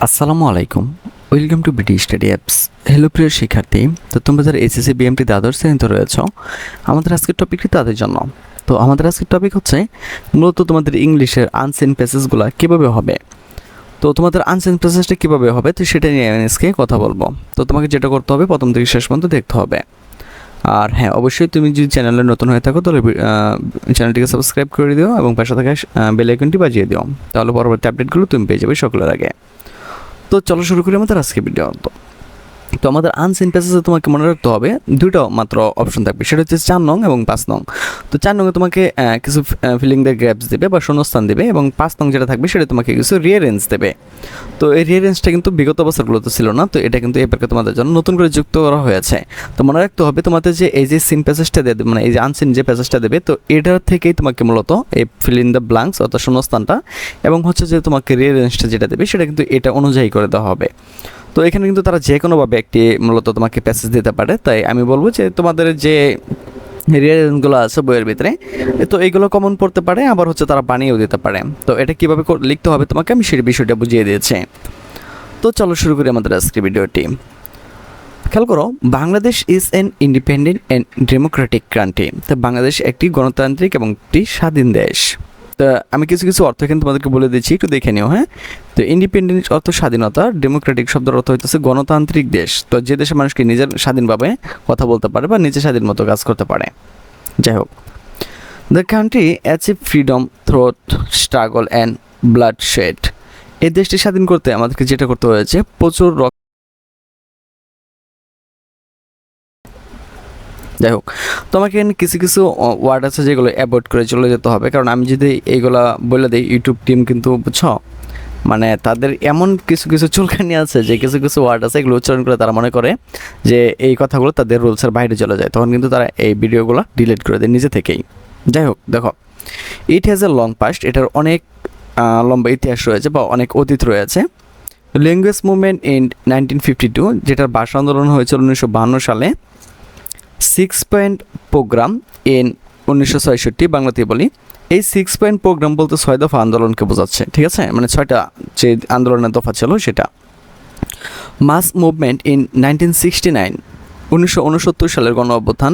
আসসালামু আলাইকুম। Welcome to BD study apps. Hello প্রিয় শিক্ষার্থী, তো তোমরা যারা এসএসসি বিএমটি দ্বাদশ শ্রেণীতে রয়েছো, আমাদের আজকের টপিকটি তাদের জন্য। তো আমাদের আজকের টপিক হচ্ছে মূলত তোমাদের ইংলিশের আনসিন প্যাসেজগুলো কীভাবে হবে। তো তোমাদের আনসিন প্যাসেজটা কীভাবে হবে তো সেটা নিয়ে আমি আজকে কথা বলবো। তো তোমাকে যেটা করতে হবে প্রথম থেকে শেষ পর্যন্ত দেখতে হবে। আর হ্যাঁ, অবশ্যই তুমি যদি চ্যানেলে নতুন হয়ে থাকো তাহলে চ্যানেলটিকে সাবস্ক্রাইব করে দিও এবং পাশে থাকা বেল আইকনটি বাজিয়ে দিও, তাহলে পরবর্তী আপডেটগুলো তুমি পেয়ে যাবে সকলের আগে। তো চলো শুরু করি আমাদের আজকে ভিডিও। তো আমাদের আনসিন প্যাসেজে তোমাকে মনে রাখতে হবে দুটো মাত্র অপশন থাকবে, সেটা হচ্ছে 4 নং এবং 5 নং। তো 4 নংয়ে তোমাকে কিছু ফিলিং দ্য গ্যাপস দেবে বা শূন্যস্থান দেবে, এবং 5 নং যেটা থাকবে সেটা তোমাকে কিছু রিয়ারেঞ্জ দেবে। তো এই রিয়ারেঞ্জটা কিন্তু বিগত বছরগুলোতে ছিল না, তো এটা কিন্তু এবারকে তোমাদের জন্য নতুন করে যুক্ত করা হয়েছে। তো মনে রাখতে হবে তোমাদের যে এই যে সিন প্যাসেজটা দেবে, মানে এই যে আনসিন যে প্যাসেজটা দেবে, তো এটার থেকেই তোমাকে মূলত এই ফিল ইন দ্য ব্ল্যাঙ্কস অর্থাৎ শূন্যস্থানটা এবং হচ্ছে যে তোমাকে রিয়ারেঞ্জটা যেটা দেবে সেটা কিন্তু এটা অনুযায়ী করে দেওয়া হবে। তো এখানে কিন্তু তারা যে কোনোভাবে একটি মূলত তোমাকে প্যাসেজ দিতে পারে, তাই আমি বলবো যে তোমাদের যে রিয়ারেঞ্জগুলো আছে বইয়ের ভিতরে, তো এইগুলো কমন পড়তে পারে, আবার হচ্ছে তারা বানিয়েও দিতে পারে। তো এটা কীভাবে লিখতে হবে তোমাকে আমি সেই বিষয়টা বুঝিয়ে দিয়েছি। তো চলো শুরু করি আমাদের আজকের ভিডিওটি। খেয়াল করো, Bangladesh is an independent and Democratic country. তো বাংলাদেশ একটি গণতান্ত্রিক এবং একটি স্বাধীন দেশ। তো আমি কিছু কিছু অর্থ এখানে তোমাদেরকে বলে দিচ্ছি, একটু দেখে নিও। হ্যাঁ, তো ইন্ডিপেন্ডেন্ট অর্থ স্বাধীনতা, ডেমোক্রেটিক শব্দের অর্থ হইতেছে গণতান্ত্রিক দেশ। তো যে দেশে মানুষকে নিজের স্বাধীনভাবে কথা বলতে পারে বা নিজে স্বাধীন মতো কাজ করতে পারে। যাই হোক, the country achieve freedom through struggle and bloodshed. এই দেশটি স্বাধীন করতে আমাদেরকে যেটা করতে হয়েছে, প্রচুর যাই হোক, তোমাকে এখানে কিছু কিছু ওয়ার্ড আছে যেগুলো অ্যাভয়েড করে চলে যেতে হবে, কারণ আমি যদি এইগুলা বলে দিই ইউটিউব টিম কিন্তু বুঝছো, মানে তাদের এমন কিছু কিছু চুলকানি আছে যে কিছু কিছু ওয়ার্ড আছে এগুলো উচ্চারণ করে তারা মনে করে যে এই কথাগুলো তাদের রুলসের বাইরে চলে যায়, তখন কিন্তু তারা এই ভিডিওগুলো ডিলিট করে দেয় নিজে থেকেই। যাই হোক, দেখো, it has a long past, এটার অনেক লম্বা ইতিহাস রয়েছে বা অনেক অতীত রয়েছে। ল্যাঙ্গুয়েজ মুভমেন্ট ইন 1952, যেটার ভাষা আন্দোলন হয়েছিল 1952 সালে। 6 পয়েন্ট প্রোগ্রাম ইন 1966, বাংলাতে বলি এই 6 পয়েন্ট প্রোগ্রাম বলতে 6 দফা আন্দোলনকে বোঝাচ্ছে, ঠিক আছে, মানে 6টা যে আন্দোলনের দফা ছিল সেটা। মাস মুভমেন্ট ইন 1969, 1969 সালের গণ অভ্যুত্থান।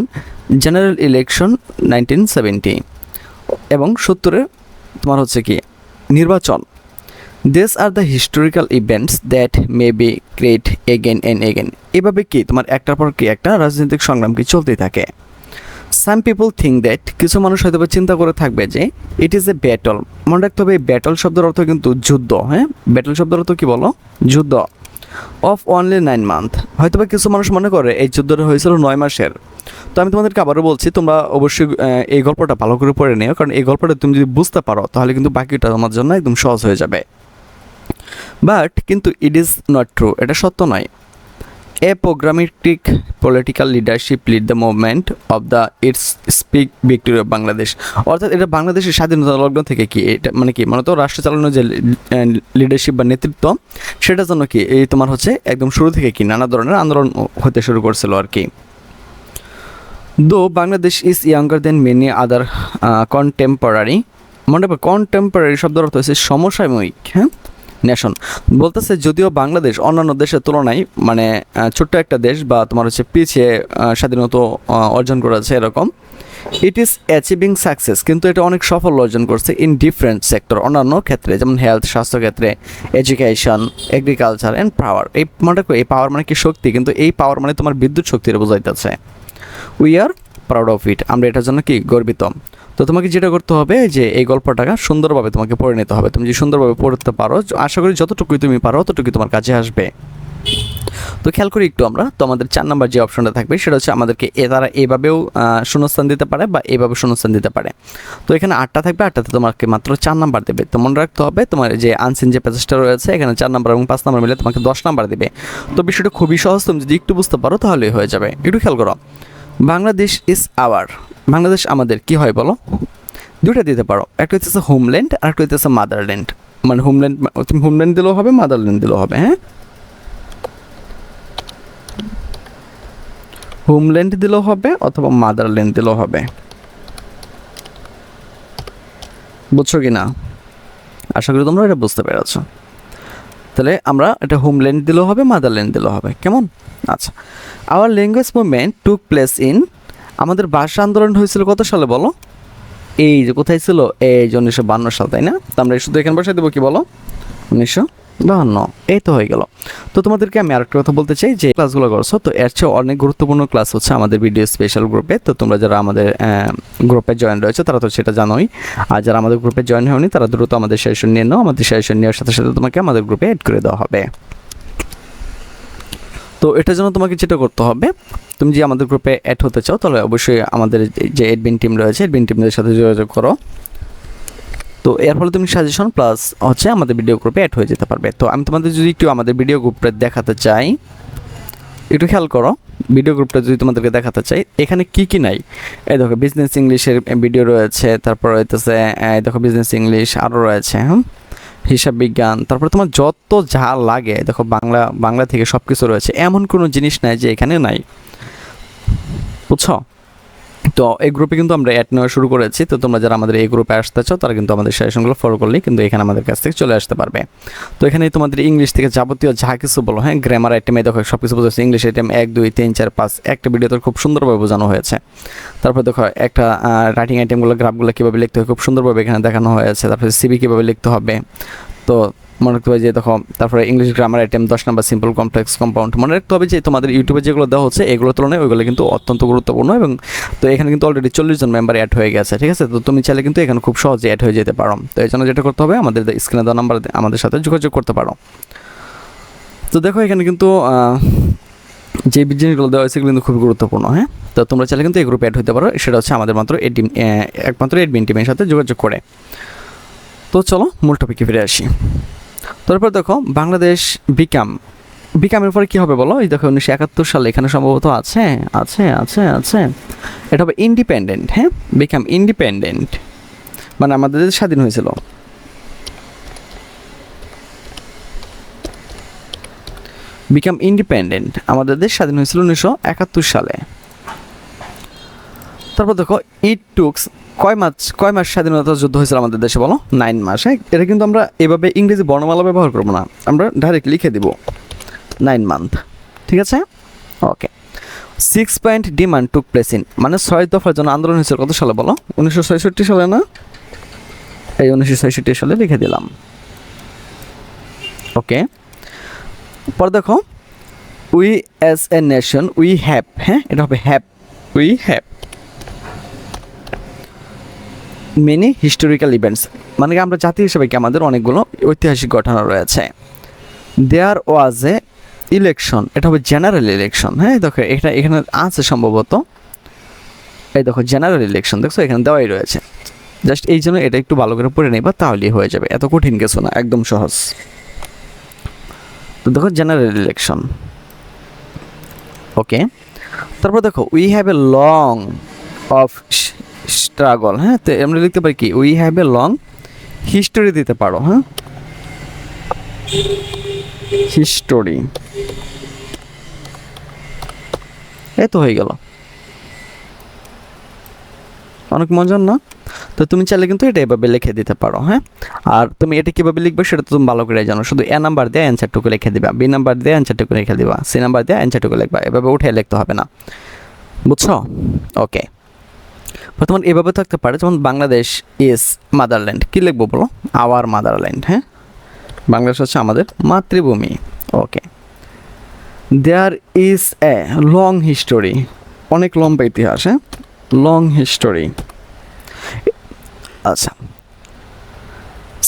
জেনারেল ইলেকশন 1970, এবং 70-এ তোমার হচ্ছে কি নির্বাচন। This are the historical events that may be create again and again. এভাবে কি তোমার একটার পর কি একটা রাজনৈতিক সংগ্রাম কি চলতেই থাকে। সাম পিপল থিঙ্ক দ্যাট, কিছু মানুষ হয়তো চিন্তা করে থাকবে যে ইট ইজ এ ব্যাটল। মনে রাখতে হবে এই ব্যাটল শব্দের অর্থ কিন্তু যুদ্ধ। হ্যাঁ, ব্যাটল শব্দের অর্থ কি বলো, যুদ্ধ। অফ অনলি 9 মান্থ, হয়তো বা কিছু মানুষ মনে করে এই যুদ্ধটা হয়েছিল 9 মাসের। তো আমি তোমাদেরকে আবারও বলছি, তোমরা অবশ্যই এই গল্পটা ভালো করে পড়ে নিও, কারণ এই গল্পটা তুমি যদি বুঝতে পারো তাহলে কিন্তু বাকিটা তোমার জন্য একদম সহজ হয়ে যাবে। বাট কিন্তু ইট ইজ নট ট্রু, এটা সত্য নয়। A programmatic political leadership lead the movement of the its speak victory of Bangladesh. অর্থাৎ এটা বাংলাদেশের স্বাধীনতা লগ্ন থেকে কি এটা মানে কি মূলত রাষ্ট্র চালানোর যে লিডারশিপ বা নেতৃত্ব, সেটার জন্য কি এই তোমার হচ্ছে একদম শুরু থেকে কি নানা ধরনের আন্দোলন হতে শুরু করছিল আর কি। দো Bangladesh is younger then many other contemporary. মনে রাখবে কন্টেম্পোরারি শব্দের অর্থ হচ্ছে সমসাময়িক। হ্যাঁ, নেশন বলতেছে যদিও বাংলাদেশ অন্যান্য দেশের তুলনায় মানে ছোট্ট একটা দেশ বা তোমার হচ্ছে পিছিয়ে স্বাধীনতা অর্জন করেছে এরকম। ইট ইজ অ্যাচিভিং সাকসেস, কিন্তু এটা অনেক সফল অর্জন করছে ইন ডিফারেন্ট সেক্টর, অন্যান্য ক্ষেত্রে, যেমন হেলথ স্বাস্থ্যক্ষেত্রে, এডুকেশন, এগ্রিকালচার অ্যান্ড পাওয়ার। এই মনে রাখো এই পাওয়ার মানে কি শক্তি, কিন্তু এই পাওয়ার মানে তোমার বিদ্যুৎ শক্তির বোঝাইতেছে। We are proud of it, আমরা এটার জন্য কি গর্বিত। তো তোমাকে যেটা করতে হবে যে এই গল্পটাকে সুন্দরভাবে তোমাকে পড়ে নিতে হবে। তুমি যদি সুন্দরভাবে পড়তে পারো, আশা করি যতটুকুই তুমি পারো ততটুকুই তোমার কাছে আসবে। তো খেয়াল করি একটু আমরা, তো আমাদের 4 নাম্বার যে অপশনটা থাকবে সেটা হচ্ছে আমাদেরকে তারা এভাবেও শূন্যস্থান দিতে পারে বা এভাবে শূন্যস্থান দিতে পারে। তো এখানে 8টা থাকবে, 8টাতে তোমাকে মাত্র 4 নাম্বার দেবে। তো মনে রাখতে হবে তোমার যে আনসিন যে প্যাসেজটা রয়েছে এখানে 4 নাম্বার এবং 5 নাম্বার মিলে তোমাকে 10 নাম্বার দেবে। তো বিষয়টা খুবই সহজ, তুমি যদি একটু বুঝতে পারো তাহলেই হয়ে যাবে। একটু খেয়াল করো, বাংলাদেশ ইজ আওয়ার, বাংলাদেশ আমাদের কি হয় বলো, দুইটা দিতে পারো, একটা হচ্ছে হোমল্যান্ড আর একটা হচ্ছে মাদারল্যান্ড। মানে হোমল্যান্ড তুমি হোমল্যান্ড দিলেও হবে, মাদারল্যান্ড দিলেও হবে। হ্যাঁ, হোমল্যান্ড দিলেও হবে অথবা মাদারল্যান্ড দিলেও হবে, বুঝছো কি না? আশা করি তোমরা এটা বুঝতে পেরেছো। তাহলে আমরা এটা হোমল্যান্ড দিলেও হবে, মাদারল্যান্ড দিলেও হবে, কেমন? আচ্ছা, our language movement took place in, আমাদের ভাষা আন্দোলন হয়েছিল কত সালে বলো? এই যে কোথায় ছিল, এই যে 1952 সাল, তাই না? তো আমরা শুধু এখানে বসাই দেবো, কি বলো, 1952, এই তো হয়ে গেল। তো তোমাদেরকে আমি আরেকটা কথা বলতে চাই, যে ক্লাসগুলো করছো, তো এর চেয়ে অনেক গুরুত্বপূর্ণ ক্লাস হচ্ছে আমাদের ভিডিও স্পেশাল গ্রুপে। তো তোমরা যারা আমাদের গ্রুপে জয়েন রয়েছে তারা তো সেটা জানোই, আর যারা আমাদের গ্রুপে জয়েন হয়নি তারা দ্রুত আমাদের সেশন নিয়ে নাও। আমাদের সেশন নেওয়ার সাথে সাথে তোমাকে আমাদের গ্রুপে অ্যাড করে দেওয়া হবে। তো এটার জন্য তোমাকে যেটা করতে হবে, তুমি যে আমাদের গ্রুপে অ্যাড হতে চাও তাহলে অবশ্যই আমাদের যে অ্যাডমিন টিম রয়েছে, অ্যাডমিন টিমদের সাথে যোগাযোগ করো। তো এর ফলে তুমি সাজেশন প্লাস হচ্ছে আমাদের ভিডিও গ্রুপে অ্যাড হয়ে যেতে পারবে। তো আমি তোমাদের যদি একটু আমাদের ভিডিও গ্রুপটা দেখাতে চাই, একটু খেয়াল করো, ভিডিও গ্রুপটা যদি তোমাদেরকে দেখাতে চাই, এখানে কি কি নাই, এই দেখো বিজনেস ইংলিশের ভিডিও রয়েছে, তারপর হইতেছে দেখো বিজনেস ইংলিশ আরও রয়েছে, হিসাব বিজ্ঞান, তারপরে তোমার যত যা লাগে দেখো বাংলা থেকে সব কিছু রয়েছে, এমন কোনো জিনিস নাই যে এখানে নাই, বুঝছো? তো এই গ্রুপে কিন্তু আমরা অ্যাড নেওয়া শুরু করেছি। তো তোমরা যারা আমাদের এই গ্রুপে আসতে চাও তারা কিন্তু আমাদের সাজেশনগুলো ফলো করলেই কিন্তু এখানে আমাদের কাছ থেকে চলে আসতে পারবে। তো এখানে তোমাদের ইংলিশ থেকে যাবতীয় যা কিছু বলো, গ্রামার আইটেমে দেখো সব কিছু বোঝাচ্ছে, ইংলিশ আইটেম 1 2 3 4 5 একটা ভিডিওতে খুব সুন্দরভাবে বোঝানো হয়েছে। তারপর দেখো একটা রাইটিং আইটেমগুলো, গ্রাফগুলো কীভাবে লিখতে হয় খুব সুন্দরভাবে এখানে দেখানো হয়েছে। তারপরে সিভি কীভাবে লিখতে হবে, তো মনে রাখতে হবে যে দেখো, তারপরে ইংলিশ গ্রামার আইটেম 10 নম্বর, সিম্পল কমপ্লেক্স কম্পাউন্ড। মনে রাখতে হবে যে তোমাদের ইউটিউবে যেগুলো দেওয়া হচ্ছে এগুলোর তুলনায় ওইগুলো কিন্তু অত্যন্ত গুরুত্বপূর্ণ, এবং তো এখানে কিন্তু অলরেডি 40 জন মেম্বার অ্যাড হয়ে গেছে, ঠিক আছে? তো তুমি চাইলে কিন্তু এখানে খুব সহজে অ্যাড হয়ে যেতে পারো। তো এই জন্য যেটা করতে হবে, আমাদের স্ক্রিনে দেওয়া নাম্বার আমাদের সাথে যোগাযোগ করতে পারো। তো দেখো এখানে কিন্তু যে জিনিসগুলো দেওয়া হয়েছে এগুলো কিন্তু খুব গুরুত্বপূর্ণ, তো তোমরা চাইলে কিন্তু এই গ্রুপে অ্যাড হতে পারো, সেটা হচ্ছে আমাদের একমাত্র অ্যাডমিন টিমের সাথে যোগাযোগ করে। তো চলো মূল টপিকে ফিরে আসি। তারপর দেখো বাংলাদেশ বিকামের পরে কী হবে বলো? এই দেখো 1971 সালে এখানে সম্ভবত আছে, এটা হবে ইন্ডিপেন্ডেন্ট, বিকাম ইন্ডিপেন্ডেন্ট, মানে আমাদের দেশ স্বাধীন হয়েছিল। বিকাম ইন্ডিপেন্ডেন্ট, আমাদের দেশ স্বাধীন হয়েছিল 1971 সালে। তারপর দেখো ইট টুকস, কয় মাস স্বাধীনতা যুদ্ধ হয়েছিল আমাদের দেশে বলো? 9 মাস। এটা কিন্তু আমরা এভাবে ইংরেজি বর্ণমালা ব্যবহার করবো না, আমরা ডাইরেক্ট লিখে দিব 9 মান্থ, ঠিক আছে? ওকে। 6 point demand took place in, মানে 6 দফার জন্য আন্দোলন হয়েছিল কত সালে বলো? 1966 সালে না? এই 1966 সালে লিখে দিলাম। ওকে। পর দেখো we as a nation we have, এটা হবে have, we have many historical events, মানে আমরা জাতি হিসেবে কি আমাদের অনেকগুলো ঐতিহাসিক ঘটনা রয়েছে। দেয়ার ওয়াজ এ ইলেকশন, এটা হবে জেনারেল ইলেকশন, দেখো এখানে আছে সম্ভবত, এই দেখো জেনারেল ইলেকশন, দেখছো এখানে দেওয়াই রয়েছে। জাস্ট এই জন্য এটা একটু ভালো করে পড়ে নেবা, তাহলেই হয়ে যাবে, এত কঠিন কিছু না, একদম সহজ। তো দেখো জেনারেল ইলেকশন, ওকে। তারপর দেখো we have a long of struggle, তো আমরা লিখতে পারি কি, we have a long history দিতে পারো, হিস্টোরি, এই তো হয়ে গেল, অনেক মজার না? তো তুমি চাইলে কিন্তু এটা এভাবে লিখে দিতে পারো, আর তুমি এটা কীভাবে লিখবে সেটা তো তুমি ভালো করে জানো, শুধু এ নাম্বার দিয়ে অ্যান্সারটুকু লিখে দিবা, বি নাম্বার দিয়ে অ্যান্সারটুকু লিখে দিবা, সি নাম্বার দিয়ে অ্যান্সারটুকু লিখবা, এভাবে উঠে লিখতে হবে না, বুঝছো? ওকে। বর্তমান এভাবে থাকতে পারে, যেমন বাংলাদেশ ইজ মাদারল্যান্ড, কী লিখবো বলো? আওয়ার মাদারল্যান্ড, বাংলাদেশ হচ্ছে আমাদের মাতৃভূমি, okay. There is a long history, অনেক লম্বা ইতিহাস, লং হিস্টোরি। আচ্ছা,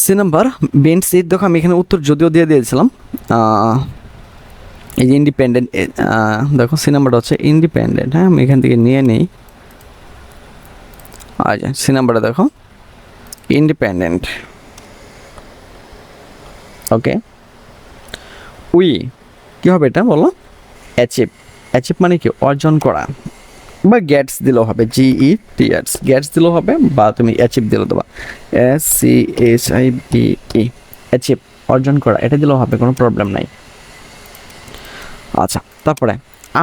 সি নাম্বার বেন্ট সিট, দেখো আমি এখানে উত্তর যদিও দিয়ে দিয়েছিলাম, এই যে ইন্ডিপেন্ডেন্ট, দেখো সি নাম্বারটা হচ্ছে ইন্ডিপেন্ডেন্ট, আমি এখান থেকে নিয়ে নিই, আচ্ছা সি নাম্বারটা দেখো ইন্ডিপেন্ডেন্ট, ওকে। উই কী হবে এটা বলো? অ্যাচিভ, অ্যাচিভ মানে কি? অর্জন করা, বা গ্যাটস দিলেও হবে, GETS, গ্যাটস দিলেও হবে, বা তুমি অ্যাচিভ দিলেও দেবা, SCHIVE, অ্যাচিভ, অর্জন করা, এটা দিলেও হবে, কোনো প্রবলেম নাই। আচ্ছা, তারপরে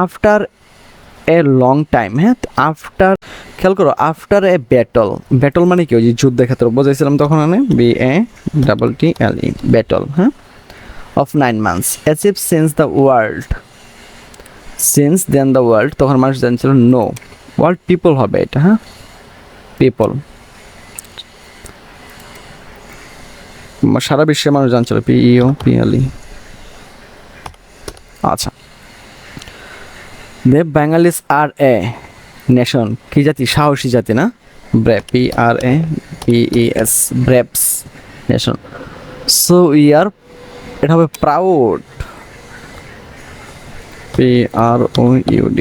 after a long time, after, খেয়াল করো, আফটার এ ব্যাটল, ব্যাটল মানে কি? ওই যে যুদ্ধের ক্ষেত্রে বোঝাইছিলাম তখন, BATTLE, battle, of 9 months achieved since the world since then the world তখন মানুষ জানছিল নো ওয়ার্ল্ড পিপল হবে এটা, হ্যাঁ পিপল, সারা বিশ্বের মানুষ জানছিল PEOPLE। আচ্ছা, the Bengalis are a nation, কি জাতি? সাহসী জাতি না, brave, PRAPES, braves nation. So we are, এটা হবে প্রাউড, PROUD।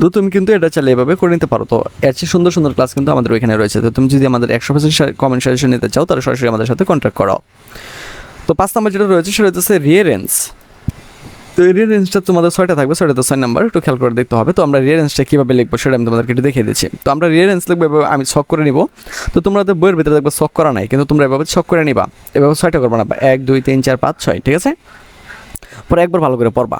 তো তুমি কিন্তু এটা চাইলে এভাবে করে নিতে পারো। তো এর চেয়ে সুন্দর সুন্দর ক্লাস কিন্তু আমাদের ওইখানে রয়েছে। তো তুমি যদি আমাদের 100% কমেন্ট সাজেশন নিতে চাও তাহলে সরাসরি আমাদের সাথে কন্ট্যাক্ট করো। তো 5 নাম্বার যেটা রয়েছে সেটা হচ্ছে রিয়ারেন্স। তো এই রিয়ারেন্সটা তোমাদের 6টা থাকবে, 6টাতে 6 নাম্বার, একটু খেয়াল করে দেখতে হবে। তো আমরা রিয়ারেন্সটা কীভাবে লিখবো সেটা আমি তোমাদেরকে একটু দেখিয়ে দিচ্ছি। তো আমরা রিয়ারেন্স লিখবো এভাবে, আমি ছক করে নিব। তো তোমরা তো বইয়ের ভিতরে দেখবে ছক করা নাই, কিন্তু তোমরা এভাবে ছক করে নিবা, এভাবে 6টা করবা না, 1 2 3 4 5 6, ঠিক আছে? পরে একবার ভালো করে পড়বা।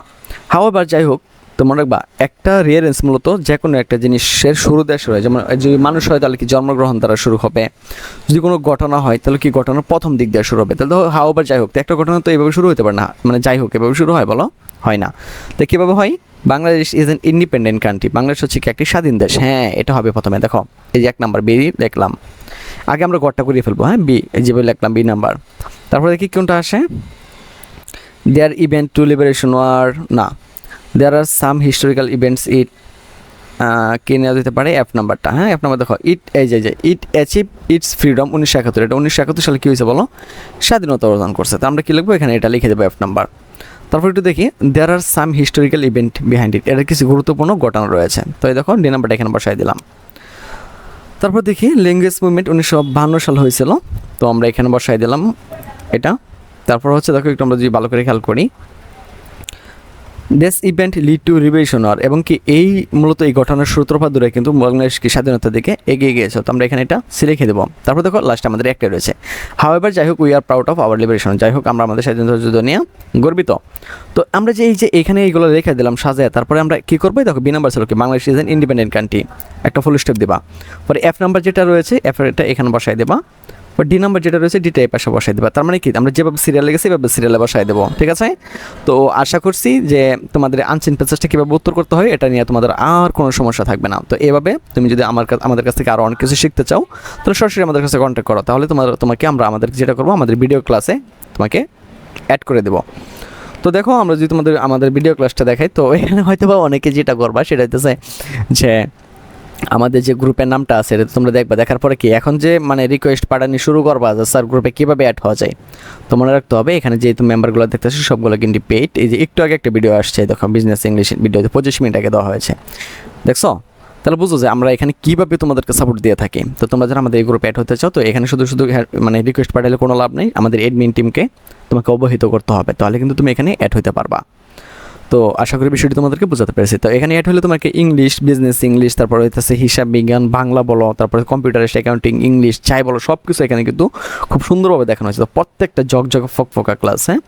হাওয়েভার, যাই হোক, তোমরা রাখবা একটা রিয়ারেন্স মূলত যে কোনো একটা জিনিসের শুরু দিয়ে শুরু হয়। যেমন যদি মানুষ হয় তাহলে কি জন্মগ্রহণ দ্বারা শুরু হবে, যদি কোনো ঘটনা হয় তাহলে কি ঘটনার প্রথম দিক দিয়ে শুরু হবে। তাহলে তো হাওয়েভার, যাই হোক, তো একটা ঘটনা তো এইভাবে শুরু হতে পারে না, মানে যাই হোক এভাবে শুরু হয়, বলো হয় না। তো কীভাবে হয়? Bangladesh is an independent country, Bangladesh হচ্ছে কি একটি স্বাধীন দেশ, হ্যাঁ এটা হবে প্রথমে। দেখো এই যে 1 নাম্বার বি লিখলাম, আগে আমরা গড়টা করিয়ে ফেলবো, হ্যাঁ বি, এই যে লিখলাম বি নাম্বার। তারপরে দেখি কোনটা আসে, দেয়ার ইভেন্ট টু লিবারেশন ওয়ার, না, দেয়ার আর সাম হিস্টোরিক্যাল ইভেন্টস ইট, কে নেওয়া দিতে পারে F নাম্বারটা, হ্যাঁ F নাম্বার। দেখো ইট, এই যে ইট অ্যাচিভ ইটস ফ্রিডম 1971, এটা 1971 সালে কী হয়েছে বলো? স্বাধীনতা অর্জন করছে। তো আমরা কী লিখবো এখানে? এটা লিখে দেবো F নাম্বার। তারপর একটু দেখি, দেয়ার আর সাম হিস্টোরিক্যাল ইভেন্ট বিহাইন্ড ইট, এটা কিছু গুরুত্বপূর্ণ ঘটনা রয়েছে। তো এই দেখো ডি নাম্বারটা এখানে বসাই দিলাম। তারপর দেখি ল্যাঙ্গুয়েজ মুভমেন্ট 1952 সাল হয়েছিল, তো আমরা এখানে বসাই দিলাম এটা। তারপর হচ্ছে দেখো একটু আমরা যদি ভালো করে খেয়াল করি, this event lead to revolution war, এবং কি এই মূলত এই ঘটনার সূত্রপাত ধরে কিন্তু বাংলাদেশ কি স্বাধীনতার দিকে এগিয়ে গিয়েছে। তো আমরা এখানে এটা লিখে দেবো। তারপর দেখো লাস্টে আমাদের একটা রয়েছে, হাওয়েভার, যাই হোক we are proud of our liberation, যাই হোক আমরা আমাদের স্বাধীনতা যুদ্ধ নিয়ে গর্বিত। তো আমরা যে এই যে এখানে এইগুলো রেখে দিলাম সাজায়, তারপরে আমরা কী করবো? দেখো বি নাম্বার ছিল কি Bangladesh is an independent country, একটা ফুল স্টপ দেবা। পরে F নাম্বার যেটা রয়েছে F এটা এখানে বসাই দেবা। ডি নাম্বার যেটা রয়েছে ডিটা এই পাশে বসাই দেবা। তার মানে কি আমরা যেভাবে সিরিয়াল লেগেছি সেভাবে সিরিয়ালে বসাই দেবো, ঠিক আছে? তো আশা করছি যে তোমাদের আনসিন প্যাসেজটা কীভাবে উত্তর করতে হয় এটা নিয়ে তোমাদের আর কোনো সমস্যা থাকবে না। তো এভাবে তুমি যদি আমাদের কাছ থেকে আরও অনেক কিছু শিখতে চাও তাহলে সরাসরি আমাদের কাছে কন্ট্যাক্ট করো, তাহলে তোমাকে আমরা আমাদের যেটা করবো আমাদের ভিডিও ক্লাসে তোমাকে অ্যাড করে দেবো। তো দেখো আমরা যদি আমাদের ভিডিও ক্লাসটা দেখাই, তো এখানে হয়তো বা অনেকে যেটা করবা সেটা হচ্ছে যে আমাদের যে গ্রুপের নামটা আছে এটা তোমরা দেখবা, দেখার পরে কি এখন যে মানে রিকোয়েস্ট পাঠানি শুরু করবা যে স্যার গ্রুপে কীভাবে অ্যাড হওয়া যায়। তো মনে রাখতে হবে এখানে যেহেতু মেম্বারগুলো দেখতেছি সবগুলো কিন্তু পেইড। এই যে একটু আগে একটা ভিডিও আসছে দেখো, বিজনেস ইংলিশ ভিডিও 25 মিনিট আগে দেওয়া হয়েছে, দেখছো? তাহলে বুঝো যে আমরা এখানে কীভাবে তোমাদেরকে সাপোর্ট দিয়ে থাকি। তো তোমরা যারা আমাদের এই গ্রুপে অ্যাড হতে চাও, তো এখানে শুধু মানে রিকোয়েস্ট পাঠালে কোনো লাভ নেই, আমাদের অ্যাডমিন টিমকে তোমাকে অবহিত করতে হবে, তাহলে কিন্তু তুমি এখানে অ্যাড হতে পারবা। তো আশা করি বিষয়টি তোমাদেরকে বোঝাতে পেরেছি। তো এখানে অ্যাড হলে তোমাকে ইংলিশ, বিজনেস ইংলিশ, তারপরে হইতেছে হিসাব বিজ্ঞান, বাংলা বলো, তারপরে কম্পিউটারিস্ট, অ্যাকাউন্টিং, ইংলিশ চাই বলো, সব কিছু এখানে কিন্তু খুব সুন্দরভাবে দেখানো হয়েছে। তো প্রত্যেকটা ফকা ক্লাস, হ্যাঁ।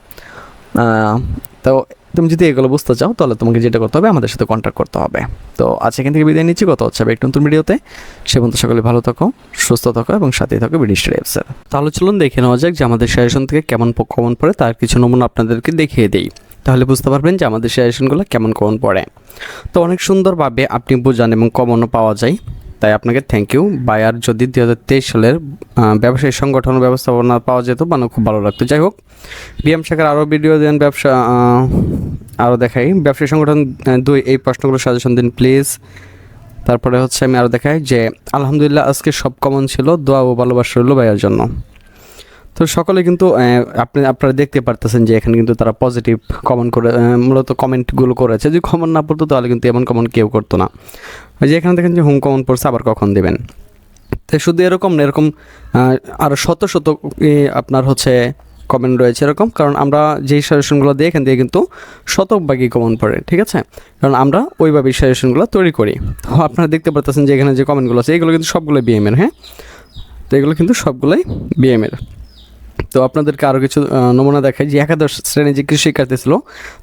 তো তুমি যদি এগুলো বুঝতে চাও তাহলে তোমাকে যেটা করতে হবে আমাদের সাথে কন্ট্যাক্ট করতে হবে। তো আজ এখান থেকে বিদায় নিচ্ছি, কথা হচ্ছে একটু নতুন ভিডিওতে। সে পর্যন্ত সকলে ভালো থাকো, সুস্থ থাকো এবং সাথেই থাকো বিডি স্টাডি অ্যাপসের। তাহলে চলুন দেখে নেওয়া যাক যে আমাদের সাজেশন থেকে কেমন কমন পড়ে, তার কিছু নমুনা আপনাদেরকে দেখিয়ে দিই, তাহলে বুঝতে পারবেন যে আমাদের সাজেশনগুলো কেমন কমন পড়ে। তো অনেক সুন্দরভাবে আপনি বোঝান এবং কমনও পাওয়া যায়, তাই আপনাকে থ্যাংক ইউ। বায়ার যদি 2023 সালের ব্যবসায়ী সংগঠন ব্যবস্থাপনা পাওয়া যেত মানে খুব ভালো লাগতো। যাই হোক, বিএম শাখার আরও ভিডিও দেন, ব্যবসা আরও দেখাই, ব্যবসায়ী সংগঠন 2 এই প্রশ্নগুলো সাজেশন দিন প্লিজ। তারপরে হচ্ছে আমি আরও দেখাই যে আলহামদুলিল্লাহ আজকে সব কমন ছিল, দোয়া ও ভালোবাসা রইল ভাইয়ার জন্য। তো সকলে কিন্তু আপনারা দেখতে পারতেছেন যে এখানে কিন্তু তারা পজিটিভ কমেন্ট করে মূলত কমেন্টগুলো করেছে। যদি কমন না পড়তো তাহলে কিন্তু এমন কমন কেউ করতো না। ওই যে এখানে দেখেন যে হোম কমন পড়ছে, আবার কখন দেবেন। তো শুধু এরকম না, এরকম আরও শত আপনার হচ্ছে কমেন্ট রয়েছে এরকম, কারণ আমরা যেই সাজেশনগুলো দিই এখান থেকে কিন্তু শতভাগই কমন পড়ে, ঠিক আছে? কারণ আমরা ওইভাবেই সাজেশনগুলো তৈরি করি। তো আপনারা দেখতে পারতেছেন যে এখানে যে কমেন্টগুলো আছে এগুলো কিন্তু সবগুলোই বিএমের, হ্যাঁ। তো এগুলো কিন্তু সবগুলোই বিএমের। তো আপনাদেরকে আরও কিছু নমুনা দেখাই যে একাদশ শ্রেণী যে কৃষি শিক্ষার্থী ছিল,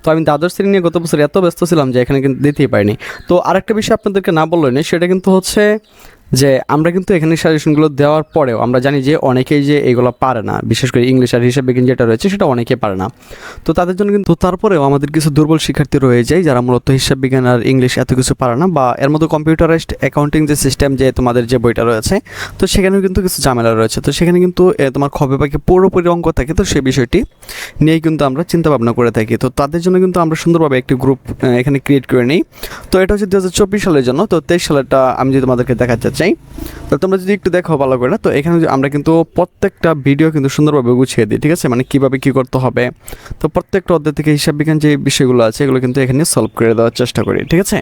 তো আমি দ্বাদশ শ্রেণী নিয়ে গত বছর এত ব্যস্ত ছিলাম যে এখানে কিন্তু দিতেই পারিনি। তো আরেকটা বিষয় আপনাদেরকে না বললেই নেই, সেটা কিন্তু হচ্ছে যে আমরা কিন্তু এখানে সাজেশনগুলো দেওয়ার পরেও আমরা জানি যে অনেকেই যে এগুলো পারে না, বিশেষ করে ইংলিশ আর হিসাব বিজ্ঞান যেটা রয়েছে সেটা অনেকে পারে না। তো তাদের জন্য কিন্তু তারপরেও আমাদের কিছু দুর্বল শিক্ষার্থী রয়ে যায় যারা মূলত হিসাব বিজ্ঞান আর ইংলিশ এত কিছু পারে না, বা এর মধ্যে কম্পিউটারাইজড অ্যাকাউন্টিং যে সিস্টেম যে তোমাদের যে বইটা রয়েছে, তো সেখানেও কিন্তু কিছু ঝামেলা রয়েছে। তো সেখানে কিন্তু তোমার খবে পাখি পুরোপুরি অঙ্ক থাকে, তো সেই বিষয়টি নিয়েই কিন্তু আমরা চিন্তা ভাবনা করে থাকি। তো তাদের জন্য কিন্তু আমরা সুন্দরভাবে একটি গ্রুপ এখানে ক্রিয়েট করে নিই। তো এটা হচ্ছে 2024 সালের জন্য। তো 23 সালেরটা আমি যদি তোমাদেরকে দেখাতে চাই, তো তোমরা যদি একটু দেখো ভালো করে, তো এখানে আমরা কিন্তু প্রত্যেকটা ভিডিও কিন্তু সুন্দরভাবে গুছিয়ে দিই, ঠিক আছে, মানে কীভাবে কী করতে হবে। তো প্রত্যেকটা অধ্যায় থেকে হিসাব বিজ্ঞান যে বিষয়গুলো আছে এগুলো কিন্তু এখানে সলভ করে দেওয়ার চেষ্টা করি, ঠিক আছে।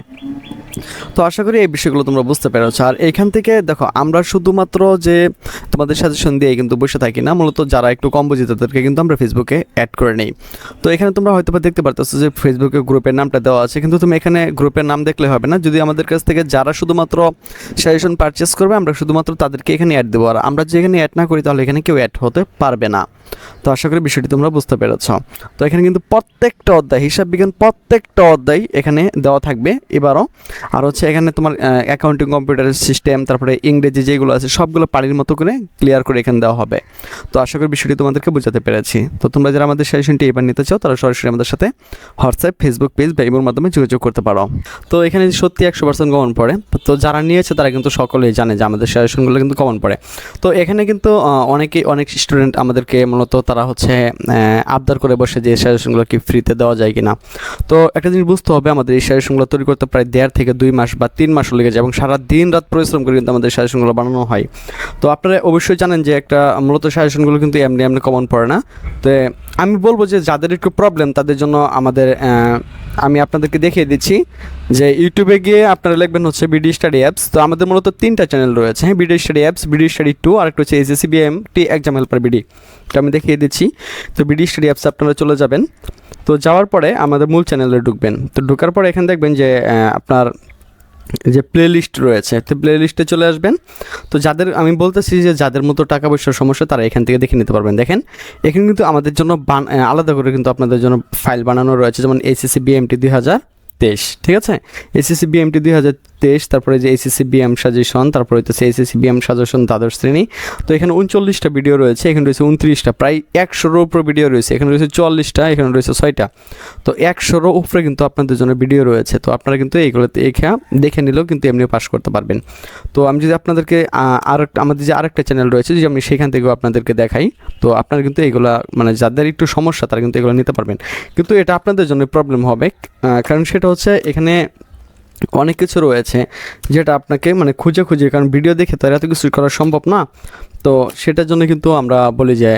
তো আশা করি এই বিষয়গুলো তোমরা বুঝতে পেরেছো। আর এইখান থেকে দেখো আমরা শুধুমাত্র যে তোমাদের সাজেশন দিয়ে কিন্তু বসে থাকি না, মূলত যারা একটু কম বুঝি তাদেরকে কিন্তু আমরা ফেসবুকে অ্যাড করে নিই। তো এখানে তোমরা হয়তো বা দেখতে পারতেছো যে ফেসবুকে গ্রুপের নামটা দেওয়া আছে, কিন্তু তুমি এখানে গ্রুপের নাম দেখলে হবে না। যদি আমাদের কাছ থেকে যারা শুধুমাত্র সাজেশন পারচেস করবে আমরা শুধুমাত্র তাদেরকে এখানে অ্যাড দেবো, আর আমরা যে এখানে অ্যাড না করি তাহলে এখানে কেউ অ্যাড হতে পারবে না। তো আশা করি বিষয়টি তোমরা বুঝতে পেরেছ। তো এখানে কিন্তু প্রত্যেকটা অধ্যায় হিসাব বিজ্ঞান প্রত্যেকটা অধ্যায় এখানে দেওয়া থাকবে এবারও। আর হচ্ছে এখানে তোমার অ্যাকাউন্টিং কম্পিউটার সিস্টেম, তারপরে ইংরেজি যেগুলো আছে সবগুলো পানির মতো করে ক্লিয়ার করে এখানে দেওয়া হবে। তো আশা করি বিষয়টি তোমাদেরকে বোঝাতে পেরেছি। তো তোমরা যারা আমাদের সাজেশনটি এবার নিতে চাও তারা সরাসরি আমাদের সাথে হোয়াটসঅ্যাপ, ফেসবুক পেজ বা ইমোর মাধ্যমে যোগাযোগ করতে পারো। তো এখানে সত্যি 100% কমন পড়ে। তো যারা নিয়েছে তারা কিন্তু সকলেই জানে যে আমাদের সাজেশনগুলো কিন্তু কমন পড়ে। তো এখানে কিন্তু অনেক স্টুডেন্ট আমাদেরকে মূলত তারা হচ্ছে আবদার করে বসে যে সাজেশনগুলো কি ফ্রিতে দেওয়া যায় কিনা। তো একটা জিনিস বুঝতে হবে, আমাদের এই সাজেশনগুলো তৈরি করতে প্রায় 1.5 থেকে 2 মাস বা 3 মাস লেগে যায়, এবং সারা দিন রাত পরিশ্রম করে কিন্তু আমাদের সাজেশনগুলো বানানো হয়। তো আপনারা অবশ্যই জানেন যে একটা মূলত সাজেশনগুলো কিন্তু এমনি কমন পড়ে না। তো আমি বলবো যে যাদের একটু প্রবলেম তাদের জন্য আমাদের আমি আপনাদেরকে দেখিয়ে দিচ্ছি যে ইউটিউবে গিয়ে আপনারা লিখবেন হচ্ছে বিডি স্টাডি অ্যাপস। তো আমাদের মূলত 3টা চ্যানেল রয়েছে, হ্যাঁ, BD study apps, BD study 2, আর একটা হচ্ছে SSC BMT exam helper BD. তো আমি দেখিয়ে দিচ্ছি। তো বিডি স্টাডি অ্যাপস আপনারা চলে যাবেন। তো যাওয়ার পরে আমাদের মূল চ্যানেলে ঢুকবেন। তো ঢোকার পরে এখানে দেখবেন যে আপনার যে প্লে লিস্ট রয়েছে, তো প্লে লিস্টে চলে আসবেন। তো যাদের আমি বলতেছি যে যাদের মতো টাকা পয়সার সমস্যা তারা এখান থেকে দেখে নিতে পারবেন। দেখেন এখানে কিন্তু আমাদের জন্য আলাদা করে কিন্তু আপনাদের জন্য ফাইল বানানো রয়েছে, যেমন এসএসসি বিএমটি 2023, ঠিক আছে, এসএসসি বিএমটি 2023, তারপরে যে এসএসসি বিএম সাজেশন, তারপরে হচ্ছে এসএসসি বিএম সাজেশন দ্বাদশ শ্রেণী। তো এখানে 39টা ভিডিও রয়েছে, এখানে রয়েছে 29টা, প্রায় 100-এর উপরে ভিডিও রয়েছে, এখানে রয়েছে 44টা, এখানে রয়েছে 6টা। তো 100-এর উপরে কিন্তু আপনাদের জন্য ভিডিও রয়েছে। তো আপনারা কিন্তু এইগুলোতে দেখে নিলেও কিন্তু এমনিও পাস করতে পারবেন। তো আমি যদি আপনাদেরকে আমাদের যে আরেকটা চ্যানেল রয়েছে যে আমি সেখান থেকেও আপনাদেরকে দেখাই, তো আপনারা কিন্তু এইগুলা মানে যাদের একটু সমস্যা তারা কিন্তু এগুলো নিতে পারবেন। কিন্তু এটা আপনাদের জন্য প্রবলেম হবে, কারণ সেটা হচ্ছে এখানে অনেক কিছু রয়েছে যেটা আপনাকে মানে খুঁজে কারণ ভিডিও দেখে তো এত কিছু করা সম্ভব না। তো সেটার জন্য কিন্তু আমরা বলি যে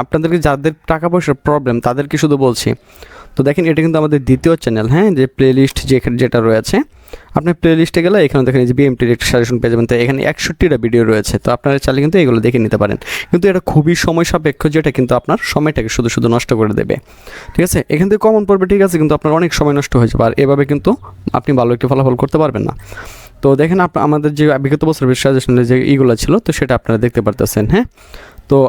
আপনাদেরকে যাদের টাকা পয়সার প্রবলেম তাদেরকে শুধু বলছি। তো দেখেন এটা কিন্তু আমাদের দ্বিতীয় চ্যানেল, হ্যাঁ, যে প্লে লিস্ট যেটা রয়েছে, আপনি প্লে লিস্টে গেলে এখানে দেখেন যে বিএমটির একটা সাজেশন পেয়ে যাবেন। তো এখানে 61টা ভিডিও রয়েছে। তো আপনারা চাইলে কিন্তু এগুলো দেখে নিতে পারেন, কিন্তু এটা খুবই সময় সাপেক্ষ, যেটা কিন্তু আপনার সময়টাকে শুধু নষ্ট করে দেবে, ঠিক আছে। এখান থেকে কমন পড়বে, ঠিক আছে, কিন্তু আপনার অনেক সময় নষ্ট হয়ে যাবে, আর এভাবে কিন্তু আপনি ভালো একটি ফলাফল করতে পারবেন না। তো দেখেন আমাদের যে বিগত বছরের সাজেশনের যে ইগুলো ছিল তো সেটা আপনারা দেখতে পারতেছেন, হ্যাঁ। তো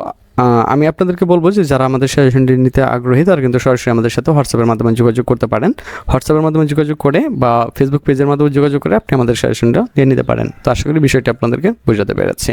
আমি আপনাদেরকে বলবো যে যারা আমাদের সাজেশনটি নিতে আগ্রহী তারা কিন্তু সরাসরি আমাদের সাথে হোয়াটসঅ্যাপের মাধ্যমে যোগাযোগ করতে পারেন। হোয়াটসঅ্যাপের মাধ্যমে যোগাযোগ করে বা ফেসবুক পেজের মাধ্যমে যোগাযোগ করে আপনি আমাদের সাজেশনটা নিয়ে নিতে পারেন। তো আশা করি বিষয়টি আপনাদেরকে বোঝাতে পেরেছি।